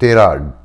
13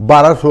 1200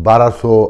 1200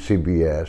CBS,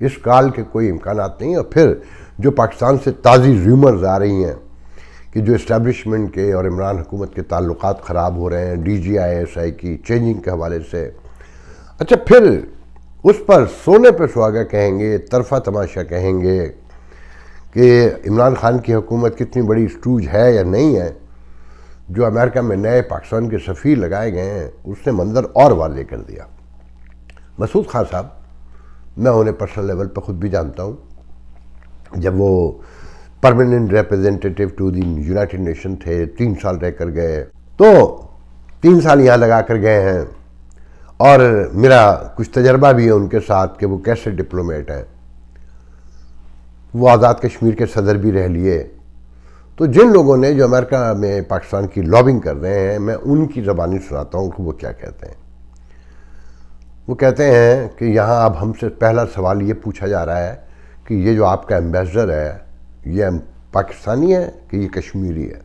اس کال کے کوئی امکانات نہیں. اور پھر جو پاکستان سے تازی ریومرز آ رہی ہیں کہ جو اسٹیبلشمنٹ کے اور عمران حکومت کے تعلقات خراب ہو رہے ہیں DGI/SI کی چینجنگ کے حوالے سے، اچھا پھر اس پر سونے پہ سہاگا کہیں گے، طرفہ تماشا کہیں گے کہ عمران خان کی حکومت کتنی بڑی اسٹوج ہے یا نہیں ہے. جو امریکہ میں نئے پاکستان کے سفیر لگائے گئے ہیں اس نے منظر اور واضح کر دیا. مسعود خان صاحب، میں انہیں پرسنل لیول پہ خود بھی جانتا ہوں. جب وہ permanent representative to the United Nation تھے، 3 سال رہ کر گئے، تو 3 سال یہاں لگا کر گئے ہیں. اور میرا کچھ تجربہ بھی ہے ان کے ساتھ کہ وہ کیسے ڈپلومیٹ ہیں. وہ آزاد کشمیر کے صدر بھی رہ لیے. تو جن لوگوں نے جو امریکہ میں پاکستان کی لابنگ کر رہے ہیں، میں ان کی زبانی سناتا ہوں کہ وہ کیا کہتے ہیں. وہ کہتے ہیں کہ یہاں اب ہم سے پہلا سوال یہ پوچھا جا رہا ہے کہ یہ جو آپ کا ایمبیسڈر ہے یہ پاکستانی ہے کہ یہ کشمیری ہے؟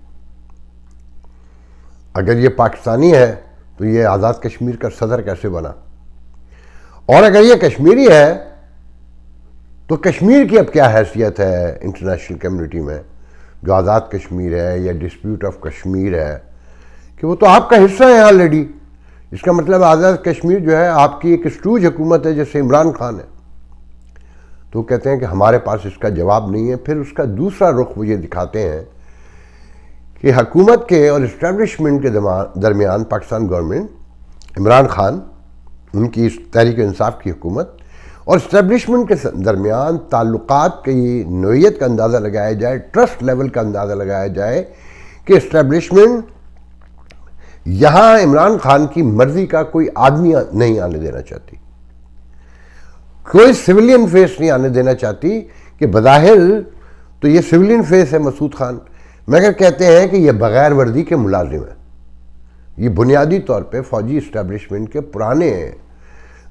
اگر یہ پاکستانی ہے تو یہ آزاد کشمیر کا صدر کیسے بنا؟ اور اگر یہ کشمیری ہے تو کشمیر کی اب کیا حیثیت ہے انٹرنیشنل کمیونٹی میں؟ جو آزاد کشمیر ہے یا ڈسپیوٹ آف کشمیر ہے کہ وہ تو آپ کا حصہ ہے آلریڈی. اس کا مطلب آزاد کشمیر جو ہے آپ کی ایک اسٹوج حکومت ہے جیسے عمران خان ہے. تو کہتے ہیں کہ ہمارے پاس اس کا جواب نہیں ہے. پھر اس کا دوسرا رخ وہ یہ دکھاتے ہیں کہ حکومت کے اور اسٹیبلشمنٹ کے درمیان پاکستان گورنمنٹ، عمران خان، ان کی تحریک انصاف کی حکومت اور اسٹیبلشمنٹ کے درمیان تعلقات کی نوعیت کا اندازہ لگایا جائے، ٹرسٹ لیول کا اندازہ لگایا جائے کہ اسٹیبلشمنٹ یہاں عمران خان کی مرضی کا کوئی آدمی نہیں آنے دینا چاہتی، کوئی سویلین فیس نہیں آنے دینا چاہتی. کہ بظاہر تو یہ سویلین فیس ہے مسعود خان، مگر کہتے ہیں کہ یہ بغیر وردی کے ملازم ہیں. یہ بنیادی طور پہ فوجی اسٹیبلشمنٹ کے پرانے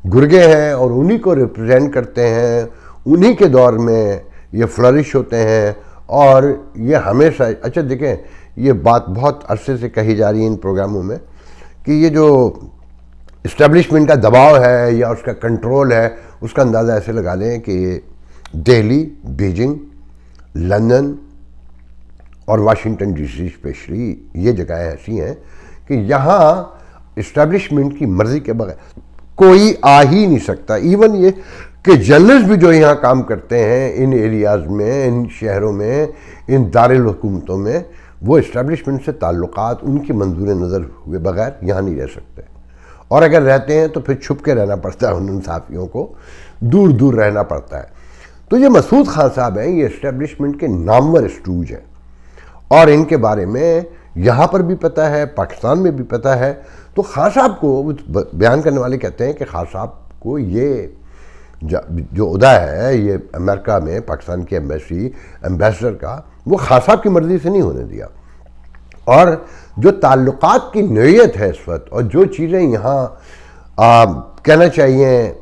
گرگے ہیں اور انہی کو ریپرزینٹ کرتے ہیں. انہی کے دور میں یہ فلرش ہوتے ہیں. اور یہ ہمیشہ، اچھا دیکھیں، یہ بات بہت عرصے سے کہی جا رہی ہے ان پروگراموں میں کہ یہ جو اسٹیبلشمنٹ کا دباؤ ہے یا اس کا کنٹرول ہے، اس کا اندازہ ایسے لگا لیں کہ دہلی، بیجنگ، لندن اور واشنگٹن DC اسپیشلی، یہ جگہیں ایسی ہیں کہ یہاں اسٹیبلشمنٹ کی مرضی کے بغیر کوئی آ ہی نہیں سکتا. ایون یہ کہ جرنلسٹ بھی جو یہاں کام کرتے ہیں ان ایریاز میں، ان شہروں میں، ان دارالحکومتوں میں، وہ اسٹیبلشمنٹ سے تعلقات ان کی منظور نظر ہوئے بغیر یہاں نہیں رہ سکتے. اور اگر رہتے ہیں تو پھر چھپ کے رہنا پڑتا ہے، ان صحافیوں کو دور دور رہنا پڑتا ہے. تو یہ مسعود خان صاحب ہیں، یہ اسٹیبلشمنٹ کے نامور اسٹوج ہیں اور ان کے بارے میں یہاں پر بھی پتہ ہے، پاکستان میں بھی پتہ ہے. تو خان صاحب کو بیان کرنے والے کہتے ہیں کہ خان صاحب کو یہ جو عہدہ ہے یہ امریکہ میں پاکستان کی ایمبیسی ایمبیسڈر کا، وہ خان صاحب کی مرضی سے نہیں ہونے دیا. اور جو تعلقات کی نوعیت ہے اس وقت اور جو چیزیں یہاں کہنا چاہیے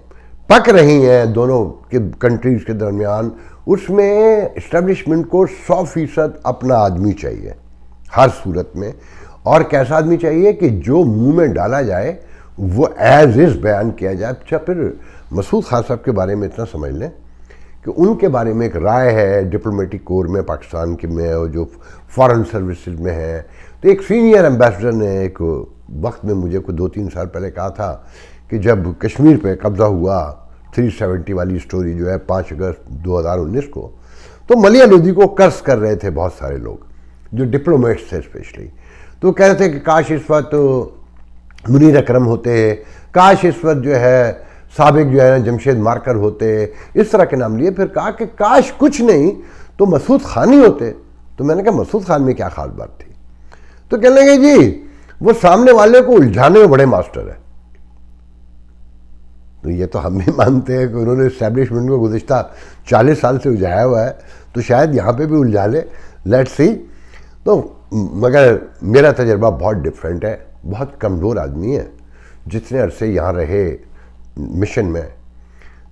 پک رہی ہیں دونوں کے کنٹریز کے درمیان، اس میں اسٹیبلشمنٹ کو 100% اپنا آدمی چاہیے ہر صورت میں. اور کیسا آدمی چاہیے کہ جو منہ میں ڈالا جائے وہ ایز از بیان کیا جائے. اچھا پھر مسعود خان صاحب کے بارے میں اتنا سمجھ لیں کہ ان کے بارے میں ایک رائے ہے ڈپلومیٹک کور میں پاکستان کے میں اور جو فارن سروسز میں ہے. تو ایک سینئر ایمبیسڈر نے ایک وقت میں مجھے کوئی 2-3 سال پہلے کہا تھا کہ جب کشمیر پہ قبضہ ہوا 370 والی سٹوری جو ہے 5 اگست 2019 کو، تو ملیح لودھی کو قرض کر رہے تھے بہت سارے لوگ جو ڈپلومیٹس تھے اسپیشلی. تو کہہ رہے تھے کہ کاش اس وقت منیر اکرم ہوتے، کاش اس وقت جو ہے سابق جو ہے جمشید مارکر ہوتے، اس طرح کے نام لیے. پھر کہا کہ کاش کچھ نہیں تو مسعود خان ہی ہوتے. تو میں نے کہا مسعود خان میں کیا خاص بات تھی؟ تو کہنے لگے جی وہ سامنے والے کو الجھانے میں بڑے ماسٹر ہیں. تو یہ تو ہم بھی مانتے ہیں کہ انہوں نے اسٹیبلشمنٹ کو گزشتہ 40 سال سے الجھایا ہوا ہے، تو شاید یہاں پہ بھی الجھا لے، لیٹ سی. تو مگر میرا تجربہ بہت ڈیفرنٹ ہے. بہت کمزور آدمی ہے، جتنے عرصے یہاں رہے مشن میں.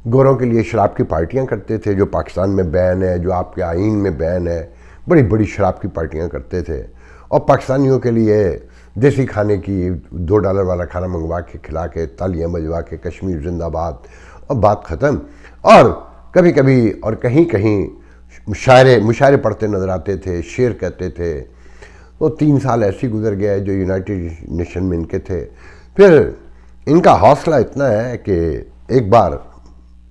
گوروں کے لیے شراب کی پارٹیاں کرتے تھے جو پاکستان میں بین ہے، جو آپ کے آئین میں بین ہے. بڑی بڑی شراب کی پارٹیاں کرتے تھے اور پاکستانیوں کے لیے دیسی کھانے کی $2 والا کھانا منگوا کے کھلا کے تالیاں بجوا کے کشمیر زندہ باد اور بات ختم. اور کبھی کبھی اور کہیں کہیں مشاعرے پڑھتے نظر آتے تھے، شعر کہتے تھے. وہ 3 سال ایسے گزر گئے جو یونائٹڈ نیشن میں ان کے تھے. پھر ان کا حوصلہ اتنا ہے کہ ایک بار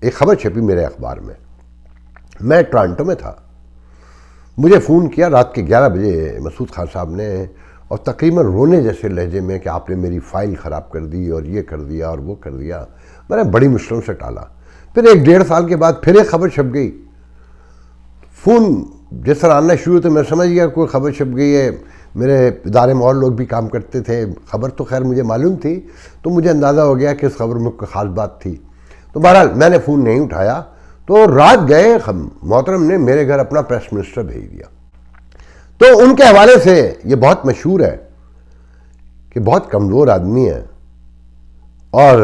ایک خبر چھپی میرے اخبار میں ٹورانٹو میں تھا. مجھے فون کیا رات کے 11 بجے مسعود خان صاحب نے، اور تقریباً رونے جیسے لہجے میں کہ آپ نے میری فائل خراب کر دی اور یہ کر دیا اور وہ کر دیا. میں نے بڑی مشکلوں سے ٹالا. پھر 1-1.5 سال کے بعد پھر ایک خبر چھپ گئی. فون جس طرح آنا شروع تو میں سمجھ گیا کوئی خبر چھپ گئی ہے. میرے ادارے میں اور لوگ بھی کام کرتے تھے. خبر تو خیر مجھے معلوم تھی، تو مجھے اندازہ ہو گیا کہ اس خبر میں کوئی خاص بات تھی. تو بہرحال میں نے فون نہیں اٹھایا. تو رات گئے محترم نے میرے گھر اپنا پریس منسٹر بھیج دیا. تو ان کے حوالے سے یہ بہت مشہور ہے کہ بہت کمزور آدمی ہے اور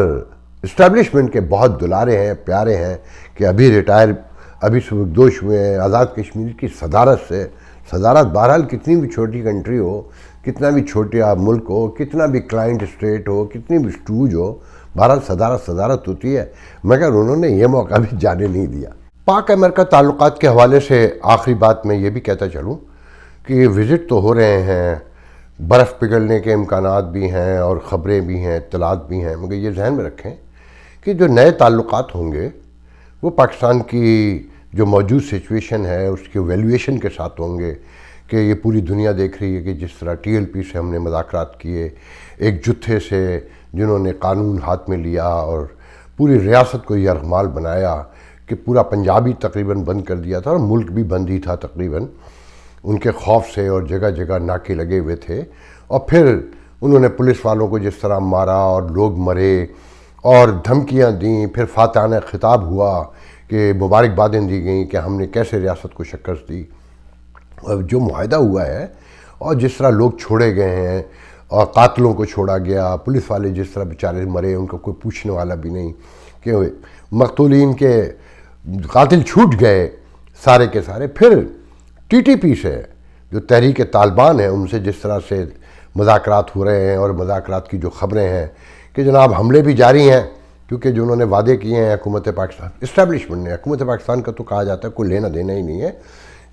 اسٹیبلشمنٹ کے بہت دلارے ہیں، پیارے ہیں، کہ ابھی سبکدوش ہوئے ہیں آزاد کشمیر کی صدارت بہرحال کتنی بھی چھوٹی کنٹری ہو، کتنا بھی چھوٹا ملک ہو، کتنا بھی کلائنٹ اسٹیٹ ہو، کتنی بھی اسٹوج ہو، بہرحال صدارت ہوتی ہے. مگر انہوں نے یہ موقع بھی جانے نہیں دیا. پاک امریکہ تعلقات کے حوالے سے آخری بات میں یہ بھی کہتا چلوں کہ یہ وزٹ تو ہو رہے ہیں، برف پگھلنے کے امکانات بھی ہیں اور خبریں بھی ہیں، اطلاعات بھی ہیں، مگر یہ ذہن میں رکھیں کہ جو نئے تعلقات ہوں گے وہ پاکستان کی جو موجود سچویشن ہے اس کی ویلیویشن کے ساتھ ہوں گے. کہ یہ پوری دنیا دیکھ رہی ہے کہ جس طرح TLP سے ہم نے مذاکرات کیے، ایک جتھے سے جنہوں نے قانون ہاتھ میں لیا اور پوری ریاست کو یرغمال بنایا کہ پورا پنجاب ہی تقریباً بند کر دیا تھا اور ملک بھی بند ہی تھا تقریباً ان کے خوف سے، اور جگہ جگہ ناکے لگے ہوئے تھے. اور پھر انہوں نے پولیس والوں کو جس طرح مارا اور لوگ مرے اور دھمکیاں دیں. پھر فاتحانہ خطاب ہوا کہ مبارکبادیں دی گئیں کہ ہم نے کیسے ریاست کو شکست دی. اور جو معاہدہ ہوا ہے اور جس طرح لوگ چھوڑے گئے ہیں اور قاتلوں کو چھوڑا گیا، پولیس والے جس طرح بیچارے مرے، ان کو کوئی پوچھنے والا بھی نہیں، کہ مقتولین کے قاتل چھوٹ گئے سارے کے سارے. پھر TTP سے جو تحریک طالبان ہے ان سے جس طرح سے مذاکرات ہو رہے ہیں، اور مذاکرات کی جو خبریں ہیں کہ جناب حملے بھی جاری ہیں، کیونکہ جو انہوں نے وعدے کیے ہیں حکومت پاکستان اسٹیبلشمنٹ نے، حکومت پاکستان کا تو کہا جاتا ہے کوئی لینا دینا ہی نہیں ہے،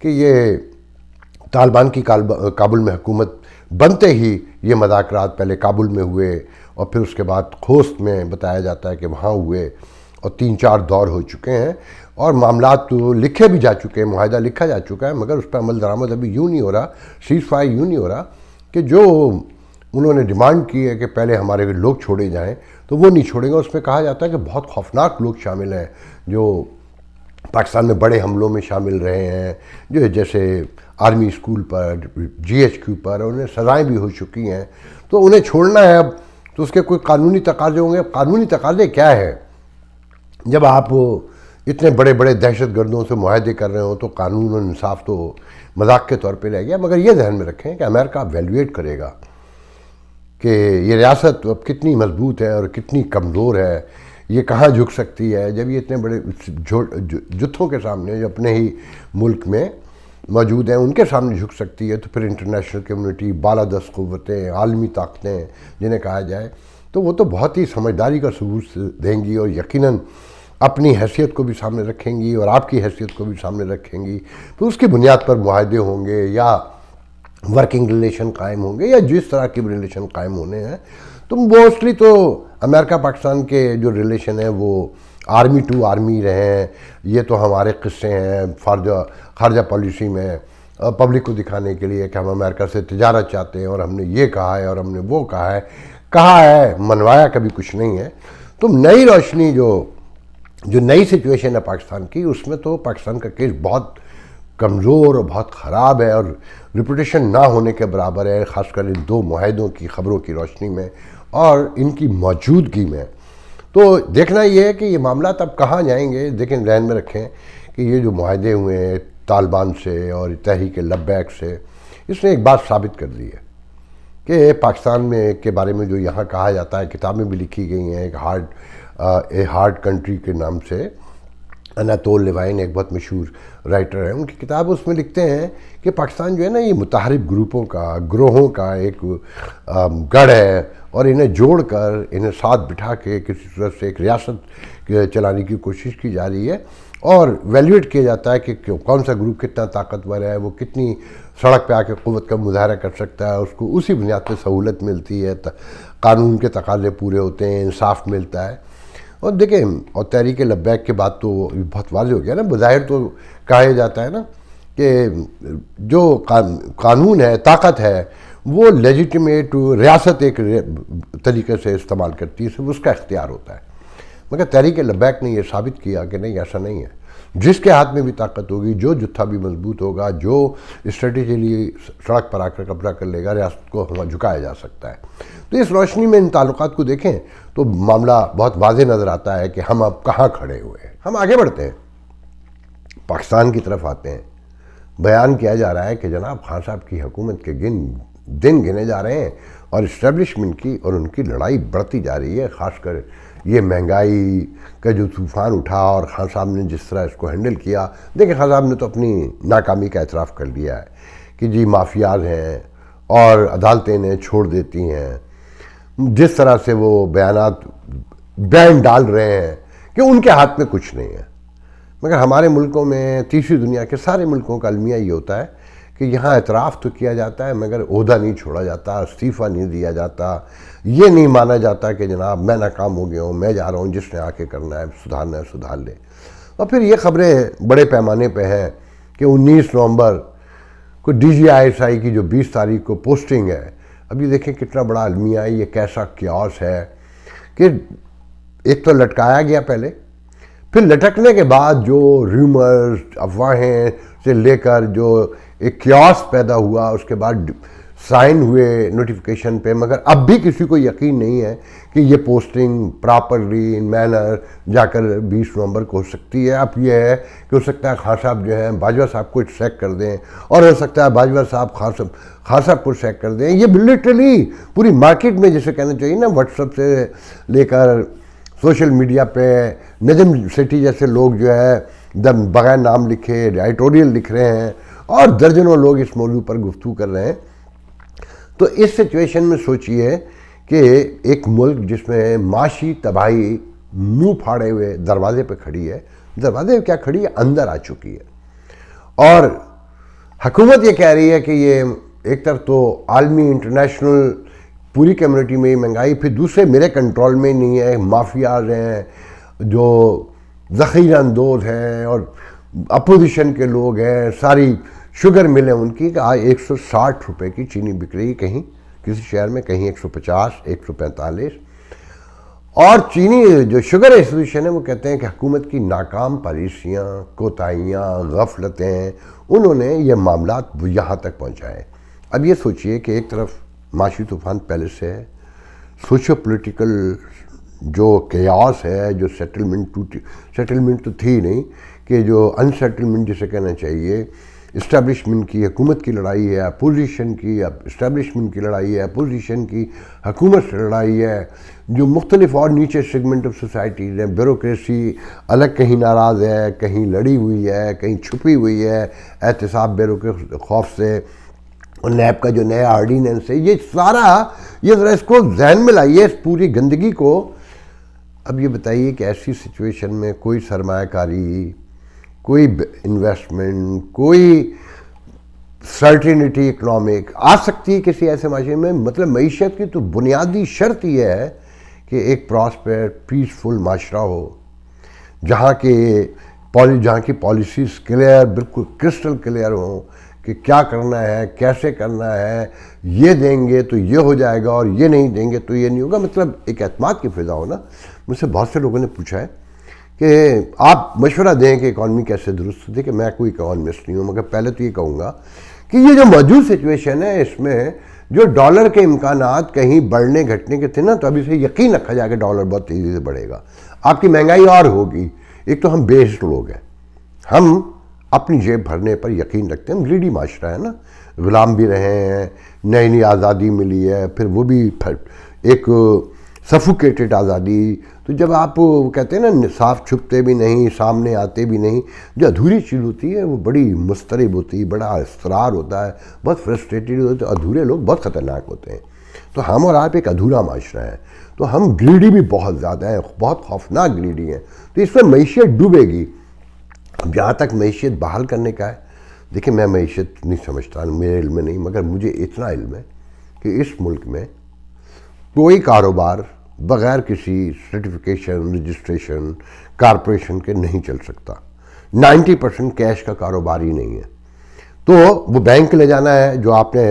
کہ یہ طالبان کی کابل میں حکومت بنتے ہی یہ مذاکرات پہلے کابل میں ہوئے اور پھر اس کے بعد خوست میں بتایا جاتا ہے کہ وہاں ہوئے، اور 3-4 دور ہو چکے ہیں اور معاملات تو لکھے بھی جا چکے ہیں، معاہدہ لکھا جا چکا ہے، مگر اس پہ عمل درآمد ابھی یوں نہیں ہو رہا، سیز فائر یوں نہیں ہو رہا کہ جو انہوں نے ڈیمانڈ کی ہے کہ پہلے ہمارے لوگ چھوڑے جائیں تو وہ نہیں چھوڑیں گے. اس میں کہا جاتا ہے کہ بہت خوفناک لوگ شامل ہیں جو پاکستان میں بڑے حملوں میں شامل رہے ہیں، جو جیسے آرمی اسکول پر، GHQ پر انہیں سزائیں بھی ہو چکی ہیں، تو انہیں چھوڑنا ہے. اب تو اس کے کوئی قانونی تقاضے ہوں گے. اب قانونی تقاضے کیا ہے؟ جب آپ اتنے بڑے بڑے دہشت گردوں سے معاہدے کر رہے ہوں تو قانون و انصاف تو مذاق کے طور پہ رہ گیا. مگر یہ ذہن میں رکھیں کہ امریکہ ویلیویٹ کرے گا کہ یہ ریاست اب کتنی مضبوط ہے اور کتنی کمزور ہے، یہ کہاں جھک سکتی ہے. جب یہ اتنے بڑے جتھوں کے سامنے جو اپنے ہی ملک میں موجود ہیں ان کے سامنے جھک سکتی ہے، تو پھر انٹرنیشنل کمیونٹی، بالادست قوتیں، عالمی طاقتیں جنہیں کہا جائے، تو وہ تو بہت ہی سمجھداری کا ثبوت دیں گی اور یقیناً اپنی حیثیت کو بھی سامنے رکھیں گی اور آپ کی حیثیت کو بھی سامنے رکھیں گی. تو اس کی بنیاد پر معاہدے ہوں گے یا ورکنگ ریلیشن قائم ہوں گے یا جس طرح کی ریلیشن قائم ہونے ہیں. تو موسٹلی تو امریکہ پاکستان کے جو ریلیشن ہیں وہ آرمی ٹو آرمی رہے ہیں. یہ تو ہمارے قصے ہیں خارجہ پالیسی میں پبلک کو دکھانے کے لیے کہ ہم امریکہ سے تجارت چاہتے ہیں اور ہم نے یہ کہا ہے اور ہم نے وہ کہا ہے منوایا کبھی کچھ نہیں ہے. تو نئی روشنی جو نئی سچویشن ہے پاکستان کی، اس میں تو پاکستان کا کیس بہت کمزور اور بہت خراب ہے اور ریپوٹیشن نہ ہونے کے برابر ہے، خاص کر ان 2 معاہدوں کی خبروں کی روشنی میں اور ان کی موجودگی میں. تو دیکھنا یہ ہے کہ یہ معاملات اب کہاں جائیں گے. لیکن ذہن میں رکھیں کہ یہ جو معاہدے ہوئے ہیں طالبان سے اور تحریک لبیک سے، اس نے ایک بات ثابت کر دی ہے کہ پاکستان میں کے بارے میں جو یہاں کہا جاتا ہے، کتابیں بھی لکھی گئی ہیں ایک ہارڈ کنٹری کے نام سے، اناتول لیوائن ایک بہت مشہور رائٹر ہے، ان کی کتاب اس میں لکھتے ہیں کہ پاکستان جو ہے نا یہ متحرک گروپوں کا، گروہوں کا ایک گڑھ ہے، اور انہیں جوڑ کر انہیں ساتھ بٹھا کے کسی صورت سے ایک ریاست چلانے کی کوشش کی جا رہی ہے، اور ویلیویٹ کیا جاتا ہے کہ کون سا گروپ کتنا طاقتور ہے، وہ کتنی سڑک پہ آ کے قوت کا مظاہرہ کر سکتا ہے، اس کو اسی بنیاد پہ سہولت ملتی ہے، قانون کے تقاضے پورے ہوتے ہیں، انصاف ملتا ہے۔ اور دیکھیں، اور تحریک لبیک کے بعد تو بہت واضح ہو گیا نا، بظاہر تو کہا جاتا ہے نا کہ جو قانون ہے، طاقت ہے، وہ لیجیٹیمیٹ ریاست ایک طریقے سے استعمال کرتی ہے، صرف اس کا اختیار ہوتا ہے۔ مگر تحریک لبیک نے یہ ثابت کیا کہ نہیں، ایسا نہیں ہے، جس کے ہاتھ میں بھی طاقت ہوگی، جو جتھا بھی مضبوط ہوگا، جو اسٹریٹجیلی سڑک پر آ کر قبضہ کر لے گا، ریاست کو جھکایا جا سکتا ہے۔ تو اس روشنی میں ان تعلقات کو دیکھیں تو معاملہ بہت واضح نظر آتا ہے کہ ہم اب کہاں کھڑے ہوئے ہیں۔ ہم آگے بڑھتے ہیں، پاکستان کی طرف آتے ہیں۔ بیان کیا جا رہا ہے کہ جناب خان صاحب کی حکومت کے دن گنے جا رہے ہیں، اور اسٹیبلشمنٹ کی اور ان کی لڑائی بڑھتی جا رہی ہے، خاص کر یہ مہنگائی کا جو طوفان اٹھا اور خان صاحب نے جس طرح اس کو ہینڈل کیا۔ دیکھیں، خان صاحب نے تو اپنی ناکامی کا اعتراف کر لیا ہے کہ جی مافیاز ہیں اور عدالتیں انہیں چھوڑ دیتی ہیں، جس طرح سے وہ بیانات بین ڈال رہے ہیں کہ ان کے ہاتھ میں کچھ نہیں ہے۔ مگر ہمارے ملکوں میں، تیسری دنیا کے سارے ملکوں کا المیہ یہ ہوتا ہے کہ یہاں اعتراف تو کیا جاتا ہے مگر عہدہ نہیں چھوڑا جاتا، استعفیٰ نہیں دیا جاتا، یہ نہیں مانا جاتا کہ جناب میں ناکام ہو گیا ہوں، میں جا رہا ہوں، جس نے آ کے کرنا ہے، سدھارنا ہے، سدھار لے۔ اور پھر یہ خبریں بڑے پیمانے پہ ہیں کہ 19 نومبر کو D G I S I کی جو 20 تاریخ کو پوسٹنگ ہے، اب یہ دیکھیں کتنا بڑا المیہ ہے، یہ کیسا کیاس ہے کہ ایک تو لٹکایا گیا پہلے، پھر لٹکنے کے بعد جو ریومرز، افواہیں سے لے کر جو ایک کیاس پیدا ہوا، اس کے بعد سائن ہوئے نوٹیفیکیشن پہ، مگر اب بھی کسی کو یقین نہیں ہے کہ یہ پوسٹنگ پراپرلی ان مینر جا کر 20 نومبر کو ہو سکتی ہے۔ اب یہ ہے کہ ہو سکتا ہے خان صاحب جو ہیں باجوہ صاحب کو سیک کر دیں، اور ہو سکتا ہے باجوہ صاحب خان صاحب کو سیک کر دیں۔ یہ لٹرلی پوری مارکیٹ میں جسے کہنا چاہیے نا، واٹس ایپ سے لے کر سوشل میڈیا پہ نجم سیٹھی جیسے لوگ جو ہے بغیر نام لکھے ایڈیٹوریل لکھ رہے ہیں، اور درجنوں لوگ اس موضوع پر گفتگو کر رہے ہیں۔ تو اس سچویشن میں سوچئے کہ ایک ملک جس میں معاشی تباہی منہ پھاڑے ہوئے دروازے پہ کھڑی ہے، دروازے پہ کیا کھڑی ہے، اندر آ چکی ہے، اور حکومت یہ کہہ رہی ہے کہ یہ ایک طرف تو عالمی انٹرنیشنل پوری کمیونٹی میں مہنگائی، پھر دوسرے میرے کنٹرول میں نہیں ہے، مافیاز ہیں جو ذخیرہ اندوز ہیں اور اپوزیشن کے لوگ ہیں، ساری شوگر ملیں ان کی، کہ آج 160 روپے کی چینی بک رہی ہے کہیں کسی شہر میں، کہیں 150، 145۔ اور چینی جو شوگر ایسوسیشن ہے وہ کہتے ہیں کہ حکومت کی ناکام پالیسیاں، کوتاہیاں، غفلتیں، انہوں نے یہ معاملات یہاں تک پہنچائے۔ اب یہ سوچئے کہ ایک طرف معاشی طوفان پہلے سے ہے، سوشو پولیٹیکل جو کیاس ہے، جو سیٹلمنٹ تو تھی نہیں، کہ جو انسیٹلمنٹ جسے کہنا چاہیے، اسٹیبلشمنٹ کی حکومت کی لڑائی ہے، اپوزیشن کی اسٹیبلشمنٹ کی لڑائی ہے، اپوزیشن کی حکومت سے لڑائی ہے، جو مختلف اور نیچے سیگمنٹ آف سوسائٹیز ہیں، بیوروکریسی الگ کہیں ناراض ہے، کہیں لڑی ہوئی ہے، کہیں چھپی ہوئی ہے احتساب بیوروکریسی خوف سے، اور نیب کا جو نیا آرڈیننس ہے، یہ سارا، یہ ذرا اس کو ذہن میں لائیے، اس پوری گندگی کو۔ اب یہ بتائیے کہ ایسی سچویشن میں کوئی سرمایہ کاری، کوئی انویسٹمنٹ، کوئی سرٹینٹی اکنامک آ سکتی ہے کسی ایسے معاشرے میں؟ مطلب معیشت کی تو بنیادی شرط یہ ہے کہ ایک پراسپر پیسفل معاشرہ ہو، جہاں کی پالیسیز کلیئر، بالکل کرسٹل کلیئر ہوں کہ کیا کرنا ہے، کیسے کرنا ہے، یہ دیں گے تو یہ ہو جائے گا اور یہ نہیں دیں گے تو یہ نہیں ہوگا، مطلب ایک اعتماد کی فضا ہو نا۔ مجھ سے بہت سے لوگوں نے پوچھا ہے کہ آپ مشورہ دیں کہ اکانومی کیسے درست ہوتی ہے، کہ میں کوئی اکانومسٹ نہیں ہوں، مگر پہلے تو یہ کہوں گا کہ یہ جو موجود سچویشن ہے، اس میں جو ڈالر کے امکانات کہیں بڑھنے گھٹنے کے تھے نا، تو ابھی سے یقین رکھا جائے کہ ڈالر بہت تیزی سے بڑھے گا، آپ کی مہنگائی اور ہوگی۔ ایک تو ہم بیسڈ لوگ ہیں، ہم اپنی جیب بھرنے پر یقین رکھتے ہیں، ہم گریڈی معاشرہ ہے نا، غلام بھی رہے ہیں، نئی نئی آزادی ملی ہے، پھر وہ بھی ایک سفوکیٹڈ آزادی. تو جب آپ کہتے ہیں نا صاف چھپتے بھی نہیں، سامنے آتے بھی نہیں، جو ادھوری چیز ہوتی ہے وہ بڑی مضطرب ہوتی ہے، بڑا اضطرار ہوتا ہے، بہت فرسٹریٹڈ ہوتے ہیں. ادھورے لوگ بہت خطرناک ہوتے ہیں. تو ہم اور آپ ایک ادھورا معاشرہ ہے، تو ہم گریڈی بھی بہت زیادہ ہیں، بہت خوفناک گریڈی ہیں. تو اس میں معیشت ڈوبے گی. اب جہاں تک معیشت بحال کرنے کا ہے، دیکھیں میں معیشت نہیں سمجھتا، میرے علم میں نہیں، مگر مجھے اتنا علم ہے کہ اس ملک میں کوئی کاروبار بغیر کسی سرٹیفکیشن، رجسٹریشن، کارپوریشن کے نہیں چل سکتا. 90% کیش کا کاروبار ہی نہیں ہے. تو وہ بینک لے جانا ہے جو آپ نے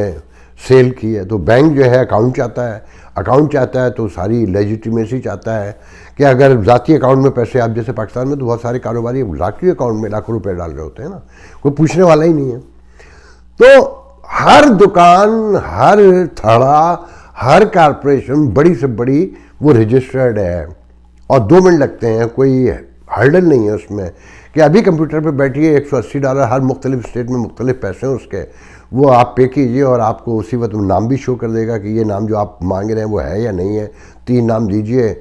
سیل کی ہے، تو بینک جو ہے اکاؤنٹ چاہتا ہے تو ساری لیجیٹیمیسی چاہتا ہے کہ اگر ذاتی اکاؤنٹ میں پیسے، آپ جیسے پاکستان میں تو بہت سارے کاروباری ذاتی اکاؤنٹ میں لاکھوں روپے ڈال رہے ہوتے ہیں نا، کوئی پوچھنے والا ہی نہیں ہے. تو ہر دکان، ہر تھڑا، ہر کارپوریشن بڑی سے بڑی وہ رجسٹرڈ ہے، اور 2 منٹ لگتے ہیں، کوئی ہرڈل نہیں ہے اس میں کہ ابھی کمپیوٹر پہ بیٹھیے، $180 ہر مختلف اسٹیٹ میں مختلف پیسے ہیں اس کے، وہ آپ پے کیجئے اور آپ کو اسی وقت نام بھی شو کر دے گا کہ یہ نام جو آپ مانگ رہے ہیں وہ ہے یا نہیں ہے. 3 نام دیجئے،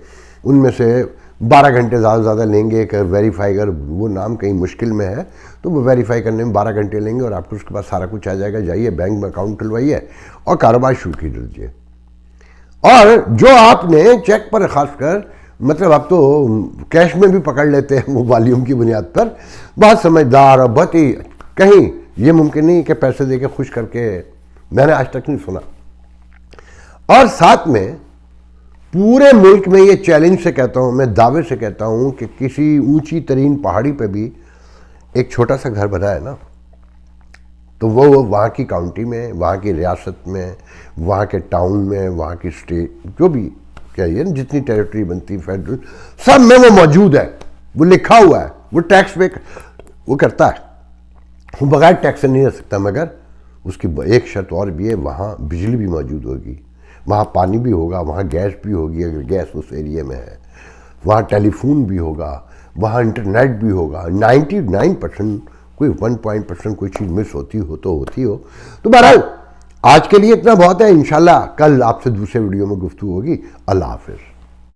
ان میں سے 12 گھنٹے زیادہ لیں گے کہ ویریفائی. اگر وہ نام کہیں مشکل میں ہے تو وہ ویریفائی کرنے میں 12 گھنٹے لیں گے، اور آپ کو اس کے پاس سارا کچھ آ جائے گا. جائیے بینک میں اکاؤنٹ کھلوائیے اور کاروبار شروع کر دیجیے. اور جو آپ نے چیک پر خاص کر، مطلب آپ تو کیش میں بھی پکڑ لیتے ہیں وہ والیوم کی بنیاد پر، بہت سمجھدار اور بہت ہی، کہیں یہ ممکن نہیں کہ پیسے دے کے خوش کر کے، میں نے آج تک نہیں سنا. اور ساتھ میں پورے ملک میں یہ چیلنج سے کہتا ہوں، میں دعوے سے کہتا ہوں کہ کسی اونچی ترین پہاڑی پہ بھی ایک چھوٹا سا گھر بنا ہے نا، تو وہ وہاں کی کاؤنٹی میں، وہاں کی ریاست میں، وہاں کے ٹاؤن میں، وہاں کی اسٹیٹ، جو بھی کہیے نا، جتنی ٹیریٹری بنتی فیڈرل، سب میں وہ موجود ہے، وہ لکھا ہوا ہے. وہ ٹیکس پے وہ کرتا ہے، وہ بغیر ٹیکس سے نہیں رہ سکتا. مگر اس کی ایک شرط اور بھی ہے، وہاں بجلی بھی موجود ہوگی، وہاں پانی بھی ہوگا، وہاں گیس بھی ہوگی اگر گیس اس ایریے میں ہے، وہاں ٹیلی فون بھی ہوگا، وہاں انٹرنیٹ بھی ہوگا. 99%، کوئی 1% کوئی چیز مس ہوتی ہو تو ہوتی ہو. تو بہرحال آج کے لیے اتنا بہت ہے. انشاءاللہ کل آپ سے دوسرے ویڈیو میں گفتگو ہوگی. اللہ حافظ.